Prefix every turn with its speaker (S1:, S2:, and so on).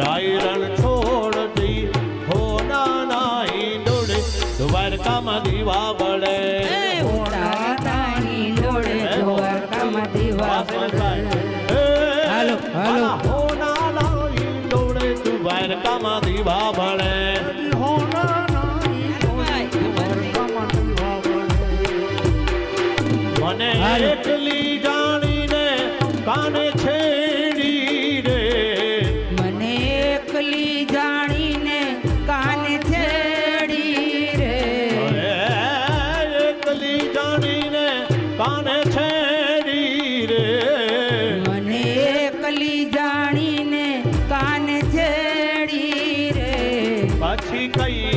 S1: રાયરણ છોડતી હોના હિંડોળે દ્વારકામાં દીવા બળે
S2: હાલો હાલો
S1: હોના હિંડોળે દ્વારકામાં દીવા બળે મને એકલી જાણીને કાને છેડી રે
S2: મને એકલી જાણીને કાને છેડી રે
S1: એકલી જાણીને કાને છેડી રે
S2: મને એકલી જાણીને કાને છેડી રે
S1: પછી કઈ